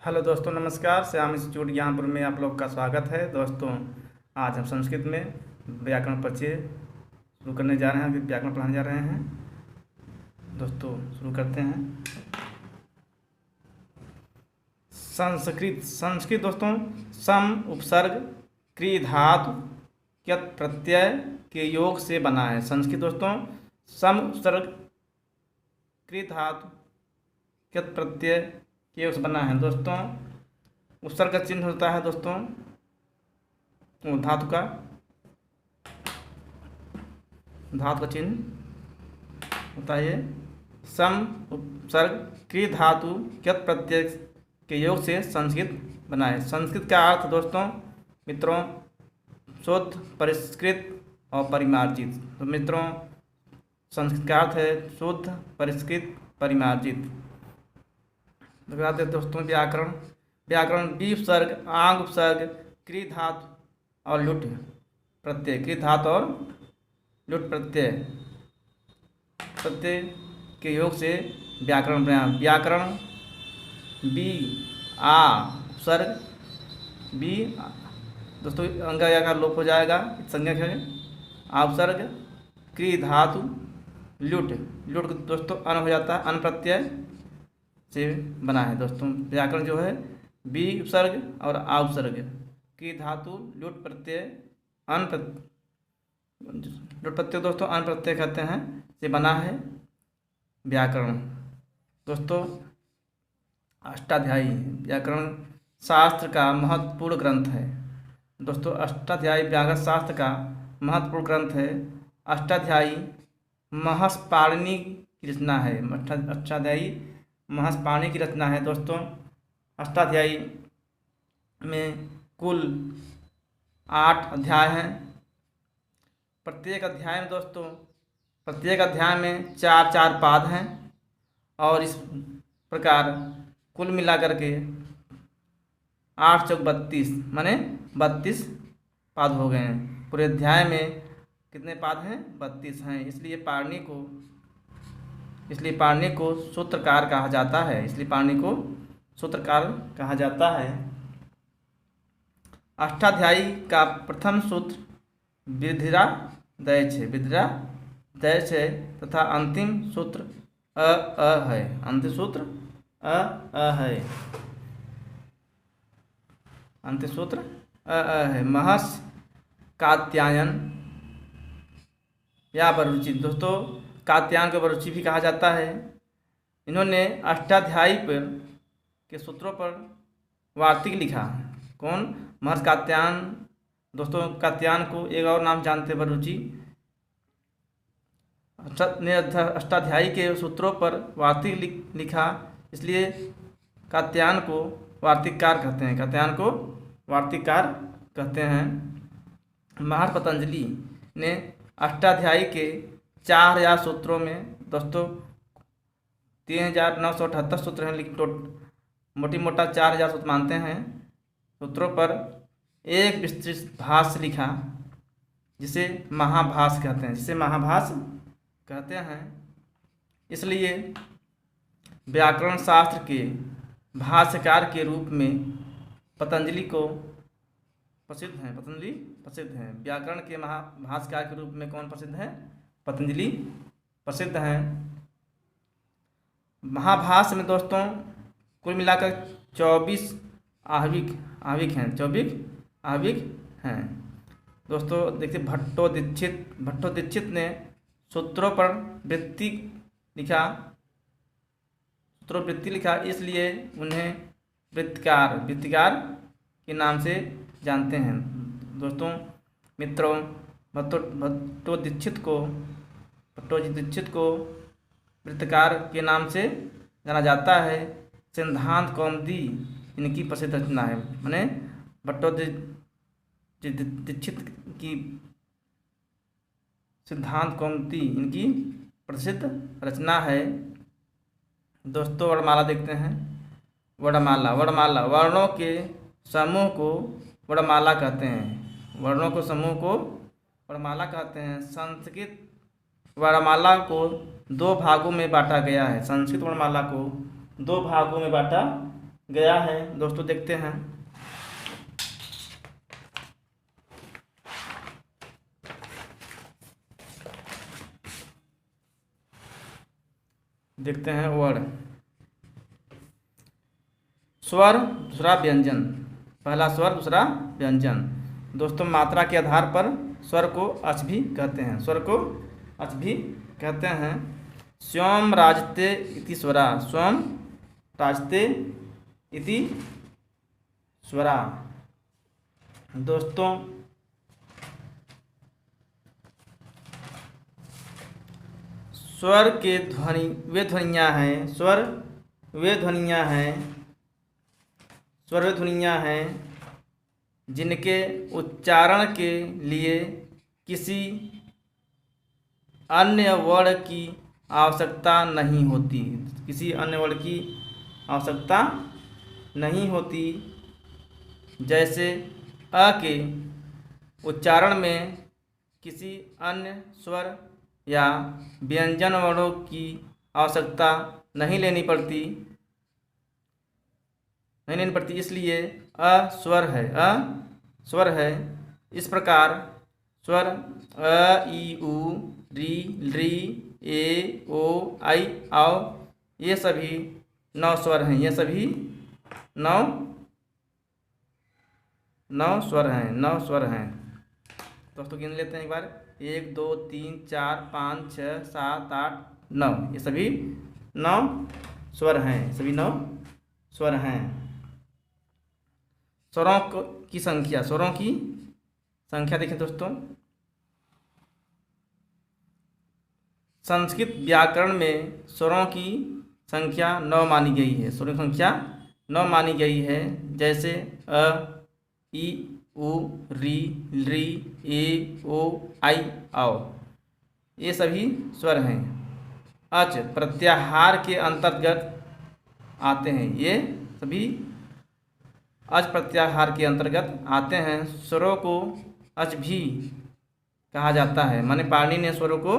Hello दोस्तों, नमस्कार। Shyam institute Gyanpur में आप लोग का स्वागत है। दोस्तों, आज हम संस्कृत में व्याकरण परिचय शुरू करने जा रहे हैं। अभी व्याकरण पढ़ाने जा रहे हैं। दोस्तों, शुरू करते हैं। संस्कृत दोस्तों, सम उपसर्ग क्री धातु क्यत प्रत्यय के योग से बना है। संस्कृत दोस्तों, सम उपसर्ग क्री धातु क्यत प्रत्यय के योग से बना है। दोस्तों, उपसर्ग का चिन्ह होता है दोस्तों वो धातु का चिन्ह होता है। सम उपसर्ग क्री धातु क्यत प्रत्यय के योग से संस्कृत बना है। संस्कृत का अर्थ दोस्तों मित्रों शुद्ध, परिष्कृत और परिमार्जित। तो मित्रों, संस्कृत का अर्थ है शुद्ध, परिष्कृत, परिमार्जित। बताते हैं दोस्तों व्याकरण बी उपसर्ग, आंग उपसर्ग, क्री धातु और लुट प्रत्यय, क्री धातु और लुट प्रत्यय के योग से व्याकरण बना। व्याकरण बी आ उपसर्ग, बी दोस्तों अंग का लोप हो जाएगा, संज्ञक है। आ उपसर्ग, क्री धातु, लुट दोस्तों अन हो जाता है, अन प्रत्यय से बना है। दोस्तों, व्याकरण जो है बी उपसर्ग और आ उपसर्ग की धातु लुट प्रत्यय लुट प्रत्यय दोस्तों अन प्रत्यय कहते हैं से बना है व्याकरण। दोस्तों, अष्टाध्यायी व्याकरण शास्त्र का महत्वपूर्ण ग्रंथ है। दोस्तों, अष्टाध्यायी व्याकरण शास्त्र का महत्वपूर्ण ग्रंथ है। अष्टाध्यायी महर्षि पाणिनि की रचना है। अष्टाध्यायी महर्षि पाणिनि की रचना है। दोस्तों, अष्टाध्यायी में कुल 8 अध्याय हैं। प्रत्येक अध्याय में 4 पाद हैं और इस प्रकार कुल मिलाकर के 8 चौक 32 माने 32 पाद हो गए हैं। पूरे अध्याय में कितने पाद हैं? 32 हैं। इसलिए पाणिनि को सूत्रकार कहा जाता है। अष्टाध्यायी का प्रथम सूत्र विधिरादैच है तथा अंतिम सूत्र अ है। अंतिम सूत्र है। महर्षि कात्यायन या बरुचि, दोस्तों कात्यायन को बरुचि भी कहा जाता है। इन्होंने अष्टाध्यायी पर के सूत्रों पर वार्तिक लिखा। कौन? महर्षि कात्यायन। दोस्तों, कात्यायन को एक और नाम जानते हैं, बरुचि। ने अष्टाध्यायी के सूत्रों पर वार्तिक लिखा, इसलिए कात्यायन को वार्तिककार कहते हैं। महर्षि पतंजलि ने अष्टाध्यायी के 4000 सूत्रों में दोस्तों 3978 सूत्र हैं, लेकिन मोटी मोटा 4000 सूत्र मानते हैं। सूत्रों पर एक विस्तृत भाष्य लिखा, जिसे महाभाष्य कहते हैं। इसलिए व्याकरण शास्त्र के भाष्यकार के रूप में पतंजलि प्रसिद्ध हैं। व्याकरण के महाभाष्यकार के रूप में कौन प्रसिद्ध है? पतंजलि प्रसिद्ध हैं। महाभाष्य में दोस्तों कुल मिलाकर 24 आहविक हैं। दोस्तों देखिए, भट्टो दीक्षित ने सूत्रों पर वृत्ति लिखा, इसलिए उन्हें वृत्तिकार के नाम से जानते हैं। दोस्तों मित्रों, भट्टो दीक्षित को वृत्तिकार के नाम से जाना जाता है। सिद्धांत कौमुदी इनकी प्रसिद्ध रचना है। माने भट्टो दीक्षित की सिद्धांत कौमुदी इनकी प्रसिद्ध रचना है। दोस्तों, वर्णमाला देखते हैं। वर्णमाला वर्णों के समूह को वर्णमाला कहते हैं। संस्कृत वर्णमाला को 2 भागों में बांटा गया है। संस्कृत वर्णमाला को 2 भागों में बांटा गया है दोस्तों, देखते हैं। देखते हैं वर्ड। स्वर दूसरा व्यंजन, पहला स्वर दूसरा व्यंजन। दोस्तों मात्रा के आधार पर स्वर को अच भी कहते हैं, स्वर को अच भी कहते हैं। स्वम राजते इति स्वरा, स्वम राजते इति स्वरा। दोस्तों स्वर के ध्वनि वे ध्वनियाँ हैं, स्वर वे ध्वनियाँ हैं, स्वर वे ध्वनियाँ हैं जिनके उच्चारण के लिए किसी अन्य वर्ण की आवश्यकता नहीं होती, किसी अन्य वर्ण की आवश्यकता नहीं होती। जैसे अ के उच्चारण में किसी अन्य स्वर या व्यंजन वर्णों की आवश्यकता नहीं लेनी पड़ती, इसलिए अ स्वर है, अ स्वर है। इस प्रकार स्वर अ ई उ री री ए ओ आई आओ ये सभी 9 स्वर हैं, ये सभी 9 स्वर हैं, 9 स्वर हैं। दोस्तों गिन लेते हैं एक बार, 1 2 3 4 5 6 7 8 9, ये सभी 9 स्वर हैं, सभी 9 स्वर हैं। स्वरों की संख्या, स्वरों की संख्या देखें दोस्तों। संस्कृत व्याकरण में स्वरों की संख्या 9 मानी गई है, स्वरों की संख्या 9 मानी गई है। जैसे अ ई उ री री ए ओ आई आओ ये सभी स्वर हैं। अच प्रत्याहार के अंतर्गत आते हैं, ये सभी अच प्रत्याहार के अंतर्गत आते हैं। स्वरों को अच भी कहा जाता है, माने पाणिनि ने स्वरों को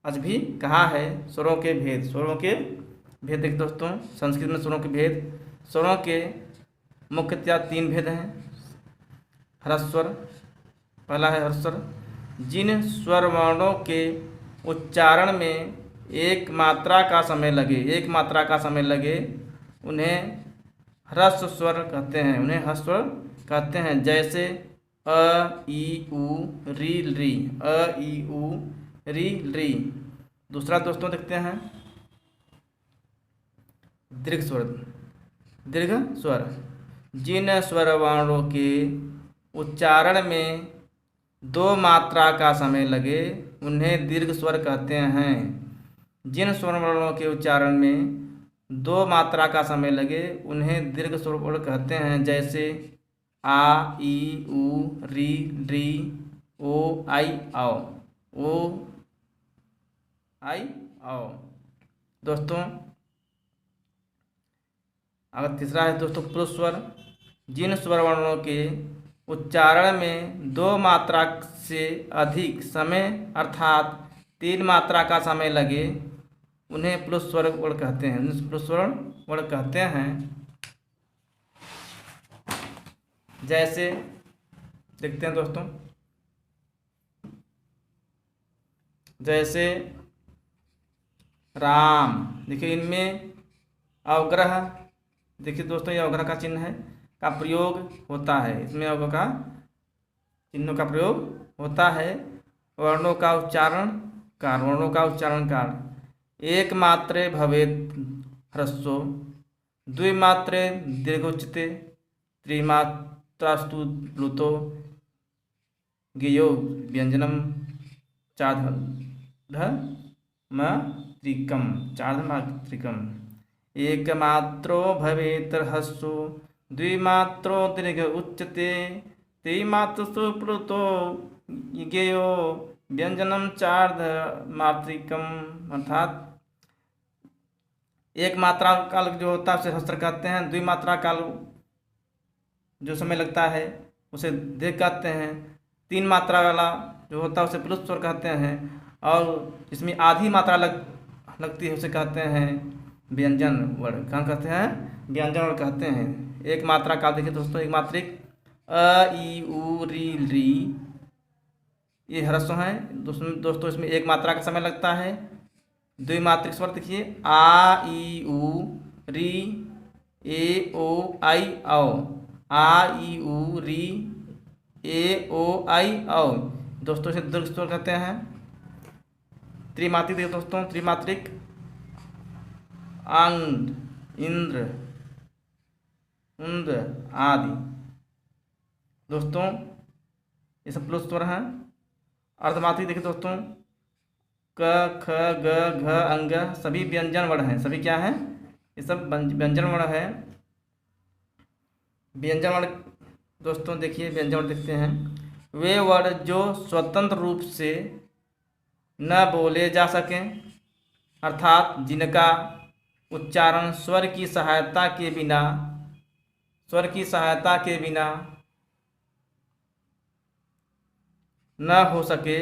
अच भी कहा है। स्वरों के भेद, स्वरों के भेद देखिए दोस्तों, संस्कृत में स्वरों के भेद, स्वरों के मुख्यतः 3 भेद हैं। ह्रस्वर, पहला है ह्रस्वर, जिन स्वर वर्णों के उच्चारण में एक मात्रा का समय लगे उन्हें ह्रस्व स्वर कहते हैं, उन्हें ह्रस्व स्वर कहते हैं। जैसे अ ई उ री री, अ ई उ री री। दूसरा दोस्तों देखते हैं दीर्घ स्वर, दीर्घ स्वर, जिन स्वर वर्णों के उच्चारण में 2 मात्रा का समय लगे उन्हें दीर्घ स्वर कहते हैं। जिन स्वर वर्णों के उच्चारण में 2 मात्रा का समय लगे उन्हें दीर्घ स्वर कहते हैं। जैसे आ ई उ री री ओ आई आओ, ओ आई आओ। दोस्तों अगर तीसरा है दोस्तों पुरुष स्वर, जिन स्वर वर्णों के उच्चारण में 2 मात्रा से अधिक समय अर्थात 3 मात्रा का समय लगे उन्हें पुरुष स्वर वर्ण कहते हैं, पुरुष स्वर वर्ण कहते हैं। जैसे देखते हैं दोस्तों, जैसे राम, देखिए इनमें अवग्रह, देखिए दोस्तों ये अवग्रह का चिन्ह है का प्रयोग होता है, इसमें अवग्रह का चिन्हों का प्रयोग होता है। वर्णों का उच्चारण कार, वर्णों का उच्चारण कार, एक मात्रे भवेत् ह्रस्वो, द्विमात्रे दीर्घोच्यते, त्रिमात्रास्तु प्लुतो, गेयो व्यंजनम चार्धमात्रिकम, चार्धमात्रिकम, एकमात्रो भवेत् ह्रस्वो, द्विमात्रो दीर्घ उच्यते, त्रिमात्रस्तु प्लुतो गेयो व्यंजनम चार्धमात्रिकम। अर्थात एक मात्रा काल जो होता है उसे ह्रस्व कहते हैं, द्विमात्रा काल जो समय लगता है उसे दीर्घ कहते हैं, 3 मात्रा वाला जो होता है उसे प्लुत स्वर कहते हैं, और इसमें आधी मात्रा लगती है उसे कहते हैं व्यंजन वर्ण कहाँ कहते हैं, व्यंजन वर्ण कहते हैं। एक मात्रा का देखिए दोस्तों, एक मात्रिक अ ई उ री ये ह्रस्व हैं दोस्तों, इसमें एक मात्रा का समय लगता है। द्विमात्रिक स्वर देखिए आ ई उ री ए ओ आई औ, आ ई उ री ए ओ आई औ दोस्तों, इसे दीर्घ स्वर कहते हैं। त्रिमात्रिक देखिए दोस्तों, त्रिमात्रिक अंड इंद्र उंद आदि दोस्तों, ये सब प्लस स्वर हैं। अर्धमात्रिक देखिए दोस्तों, क ख ग घ अंग सभी व्यंजन वर्ण हैं। सभी क्या हैं, ये सब व्यंजन वर्ण है। व्यंजन वर्ण दोस्तों देखिए, व्यंजन वर्ण देखते हैं, वे वर्ण जो स्वतंत्र रूप से न बोले जा सकें, अर्थात जिनका उच्चारण स्वर की सहायता के बिना न हो सके,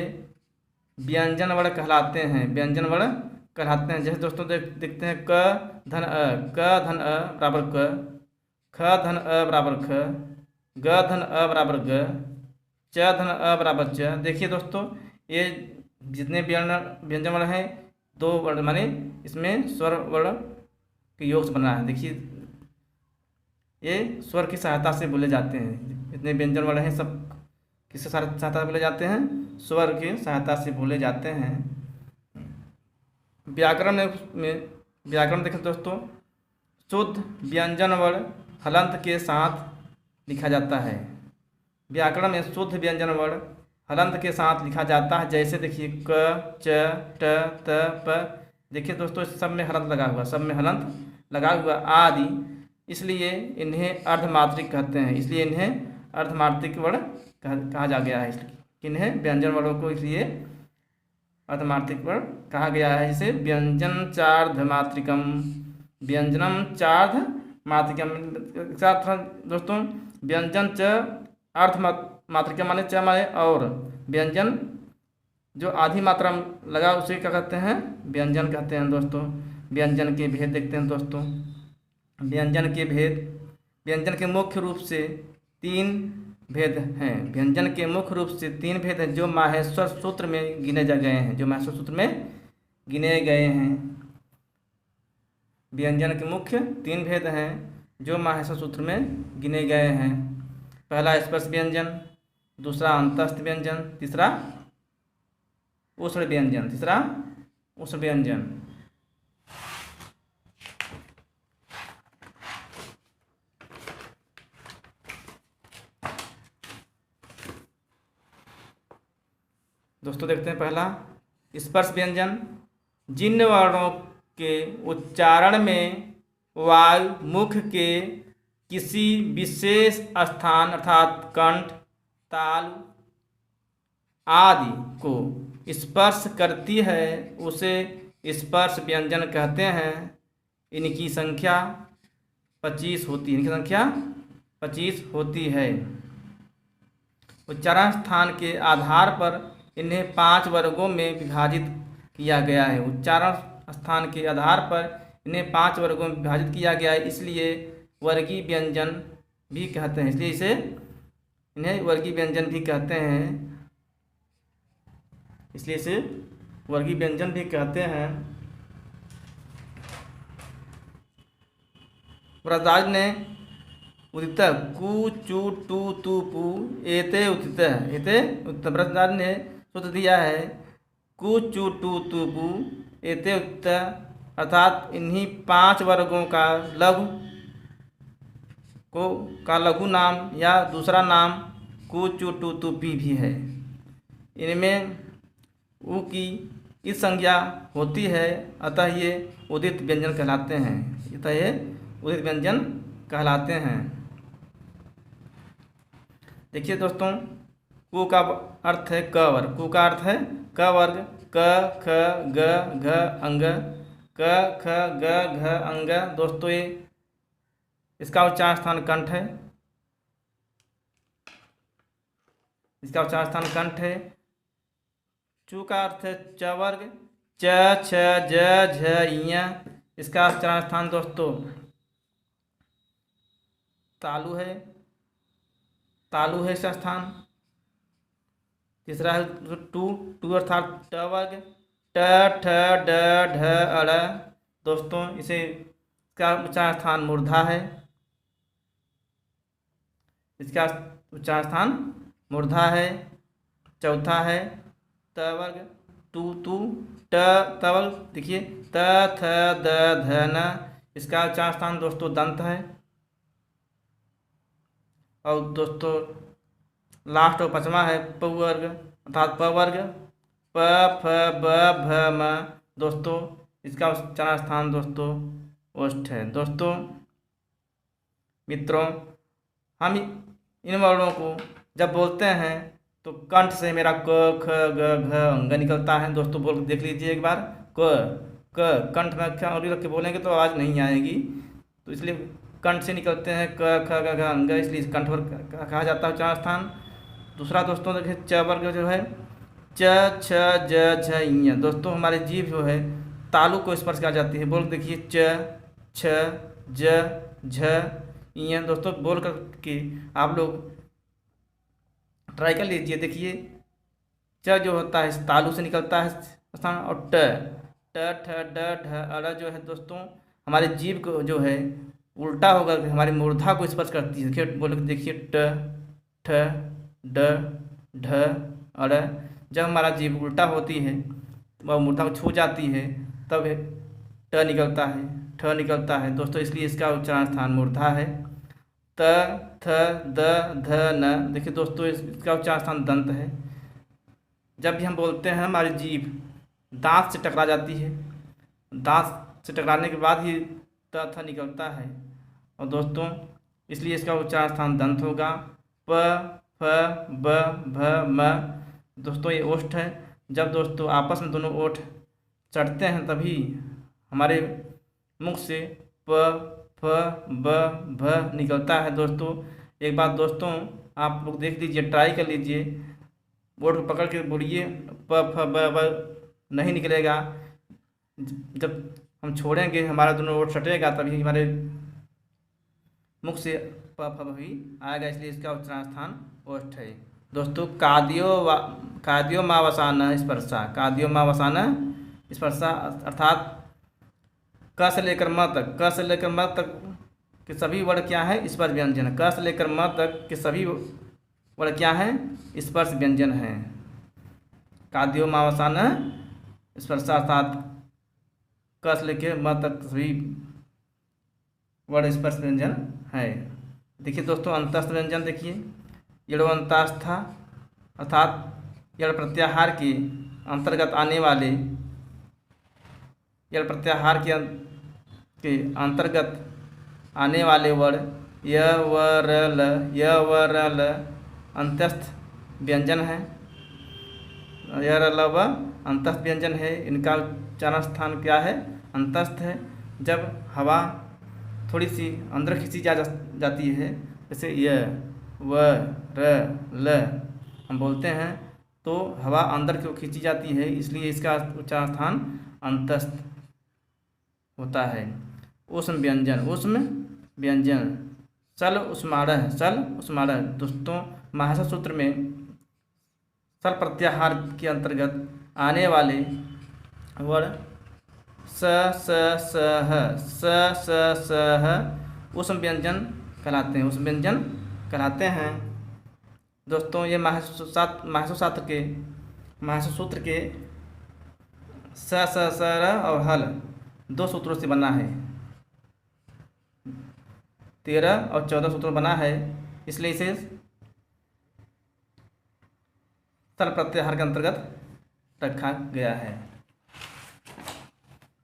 व्यंजन वर्ण कहलाते हैं। व्यंजन वर्ण कहलाते हैं। जैसे दोस्तों देखते हैं, क धन अ बराबर क, ख धन अ बराबर ख, ग धन अ बराबर ग, च धन अ बराबर च। देखिए दोस्तों, ये जितने व्यंजन वर्ण हैं, दो वर्ण माने इसमें स्वर वर्ण के योग से बना है। देखिए ये स्वर की सहायता से बोले जाते हैं। जितने व्यंजन वर्ण हैं सब किससे सहायता से बोले जाते हैं, स्वर की सहायता से बोले जाते हैं। व्याकरण देखें दोस्तों, शुद्ध व्यंजन वर्ण हलंत के साथ लिखा जाता है। व्याकरण में शुद्ध व्यंजन वर्ण हलंत के साथ लिखा जाता है। जैसे देखिए क च ट त प, देखिए दोस्तों सब में हलंत लगा हुआ, सब में हलंत लगा हुआ आदि, इसलिए इन्हें अर्धमात्रिक कहते हैं। इसलिए इन्हें अर्धमात्रिक वर्ण कहा जा गया है। इसलिए इन्हें व्यंजन वर्णों को इसलिए अर्धमात्रिक वर्ण कहा गया है। जैसे व्यंजन चार्धमात्रिकम, व्यंजनम चार्धमात्रिकम। दोस्तों व्यंजन च अर्धमात्रिकम माने च माने और, व्यंजन जो आधी मात्रा लगा उसे क्या कहते हैं, व्यंजन कहते हैं। दोस्तों व्यंजन के भेद देखते हैं दोस्तों, व्यंजन के भेद। व्यंजन के मुख्य रूप से तीन भेद हैं। व्यंजन के मुख्य रूप से तीन भेद हैं जो माहेश्वर सूत्र में गिने गए हैं, जो माहेश्वर सूत्र में गिने गए हैं। व्यंजन के मुख्य तीन भेद हैं जो माहेश्वर सूत्र में गिने गए हैं। पहला स्पर्श व्यंजन, दूसरा अंतस्थ व्यंजन, तीसरा उष्ण व्यंजन। दोस्तों देखते हैं पहला स्पर्श व्यंजन, जिन वर्णों के उच्चारण में वायु मुख के किसी विशेष स्थान अर्थात कंठ, तालु आदि को स्पर्श करती है उसे स्पर्श व्यंजन कहते हैं। इनकी संख्या 25 होती है। उच्चारण स्थान के आधार पर इन्हें 5 वर्गों में विभाजित किया गया है। उच्चारण स्थान के आधार पर इन्हें 5 वर्गों में विभाजित किया गया है, इसलिए वर्गीय व्यंजन भी कहते हैं। इसलिए इन्हें वर्गीय व्यंजन भी कहते हैं। व्रजराज ने उदित कु चु टू तु पु एते उदित व्रजराज ने सूत्र दिया है कु चु टू तु पु एते उदित, अर्थात इन्हीं 5 वर्गों का लघु नाम या दूसरा नाम कु चु टू तु पी भी है। इनमें उ की इस संज्ञा होती है, अतः ये उदित व्यंजन कहलाते हैं। देखिए दोस्तों, कु का अर्थ है क वर्ग, कु का अर्थ है क वर्ग, क ख ग घ अंग, क ख ग घ अंग। दोस्तों ये इसका उच्चारण स्थान कंठ है। चु का अर्थ है च वर्ग, च छ ज झ ञ, इसका उच्चारण स्थान दोस्तों तालु है, तालु है इसका स्थान। तीसरा है टू, टू अर्थात ट वर्ग, ट ठ ड ढ अड़। दोस्तों इसे इसका उच्चारण स्थान मूर्धा है, इसका उच्चारण स्थान मूर्धा है। चौथा है त वर्ग, टू टू ट त वर्ग, देखिए त थ द ध न, इसका उच्चारण स्थान दोस्तों दंत है। और दोस्तों लास्ट और पांचवा है प वर्ग अर्थात प वर्ग, प फ ब भ म। दोस्तों इसका उच्चारण स्थान दोस्तों ओष्ठ है। दोस्तों मित्रों, हम इन वर्णों को जब बोलते हैं तो कंठ से मेरा क ख ग घ अंग निकलता है। दोस्तों बोल देख लीजिए एक बार, क कंठ में अक्षर रख के बोलेंगे तो आवाज़ नहीं आएगी, तो इसलिए कंठ से निकलते हैं क ख ग घ अंग, इसलिए कंठ वर्ग कहा जाता है उच्चारण स्थान। दूसरा दोस्तों देखिए च वर्ग जो है च छ ज झ ञ। दोस्तों हमारी जीभ जो है तालु को स्पर्श कर जाती है। बोल देखिए च छ ज झ ञ। दोस्तों बोल करके आप लोग ट्राई कर लीजिए। देखिए च जो होता है तालु से निकलता है स्थान, और ट ठ ड ढ अड़ जो है दोस्तों हमारी जीभ को जो है उल्टा होकर हमारी मूर्धा को स्पर्श करती है। देखिए बोल देखिए ट ठ ड ढ अड़। जब हमारा जीभ उल्टा होती है वह मूर्धा को छू जाती है तब ट निकलता है, ठ निकलता है दोस्तों, इसलिए इसका उच्चारण स्थान मूर्धा है। त थ द ध न। देखिए दोस्तों इसका उच्चारण स्थान दंत है। जब भी हम बोलते हैं हमारी जीभ दांत से टकरा जाती है, दांत से टकराने के बाद ही त थ निकलता है, और दोस्तों इसलिए इसका उच्चारण स्थान दंत होगा। प फ ब भ म। दोस्तों ये ओष्ठ है। जब दोस्तों आपस में दोनों ओठ चढ़ते हैं तभी हमारे मुख से प फ ब भ निकलता है। दोस्तों एक बात दोस्तों आप लोग देख लीजिए, ट्राई कर लीजिए, बोर्ड को पकड़ के बोलिए प फ ब ब नहीं निकलेगा। जब हम छोड़ेंगे हमारा दोनों ओठ सटेगा तभी हमारे मुख से प फ भी आएगा, इसलिए इसका उच्चारण स्थान ओष्ठ है। दोस्तों काद्यो मावसान स्पर्शा, काद्यो मावसान स्पर्शा अर्थात क से लेकर म तक, क से लेकर म तक के सभी वर्ण क्या है स्पर्श व्यंजन। क से लेकर म तक के सभी वर्ण क्या है स्पर्श व्यंजन है। काद्यो मावसान स्पर्शा अर्थात क से लेकर म तक सभी वर्ण स्पर्श व्यंजन है। देखिए दोस्तों अंतस्थ व्यंजन, देखिए यड़ोअंतास्था अर्थात यड़ प्रत्याहार के अंतर्गत आने वाले, यड़ प्रत्याहार के अंतर्गत आने वाले वर्ण य व र ल, य व र ल अंतस्थ व्यंजन है। य र ल व अंतस्थ व्यंजन है। इनका उच्चारण स्थान क्या है अंतस्थ है। जब हवा थोड़ी सी अंदर खींची जाती है, जैसे य व र ल हम बोलते हैं तो हवा अंदर की ओर खींची जाती है, इसलिए इसका उच्चारण स्थान अंतस्थ होता है। उष्म व्यंजन, उष्म व्यंजन सल उष्मारह, सल उष्मारह। दोस्तों महाशय सूत्र में सल प्रत्याहार के अंतर्गत आने वाले वर्ण स स स ह, स स स ह उष्म व्यंजन कहलाते हैं, उष्म व्यंजन कहलाते हैं। दोस्तों ये महाशय सूत्र के स स स र और हल दो सूत्रों से बना है, 13 और 14 सूत्रों बना है, इसलिए इसे सल प्रत्याहार के अंतर्गत रखा गया है।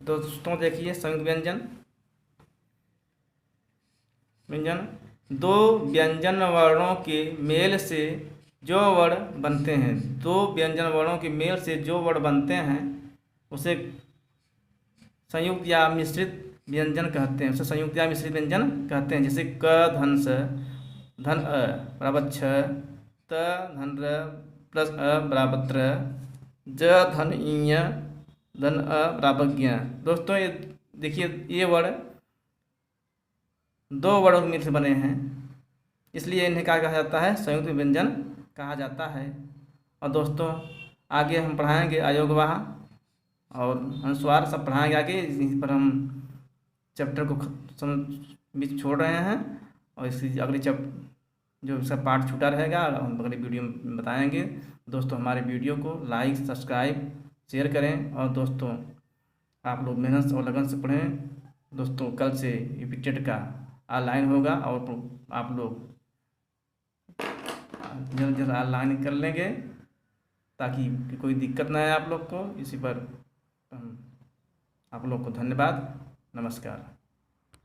दोस्तों देखिए संयुक्त व्यंजन, व्यंजन दो व्यंजन वर्णों के मेल से जो वर्ण बनते हैं, दो व्यंजन वर्णों के मेल से जो वर्ण बनते हैं उसे संयुक्त या मिश्रित व्यंजन कहते हैं, उसे संयुक्त या मिश्रित व्यंजन कहते हैं। जैसे क धन स धन अ बराबर छ, त धन र प्लस अ बराबर त्र, ज धन ञ धन अ बराबर ज्ञ। दोस्तों ये देखिए ये वर्ड 2 वर्णों के मिल से बने हैं, इसलिए इन्हें क्या कहा जाता है? संयुक्त व्यंजन कहा जाता है। और दोस्तों आगे हम पढ़ाएंगे अयोगवाह और अनुस्वार सब पढ़ाएंगे आगे। इसी पर हम चैप्टर को बीच छोड़ रहे हैं और इसी अगले जो इसका पार्ट छूटा रहेगा हम अगले वीडियो में बताएंगे। दोस्तों हमारे वीडियो को लाइक, सब्सक्राइब, शेयर करें और दोस्तों आप लोग मेहनत और लगन से पढ़ें। दोस्तों कल से रिपीटेड का ऑनलाइन होगा और आप लोग जल्द जल्द ऑनलाइन कर लेंगे ताकि कोई दिक्कत ना आए आप लोग को। इसी पर आप लोग को धन्यवाद, नमस्कार।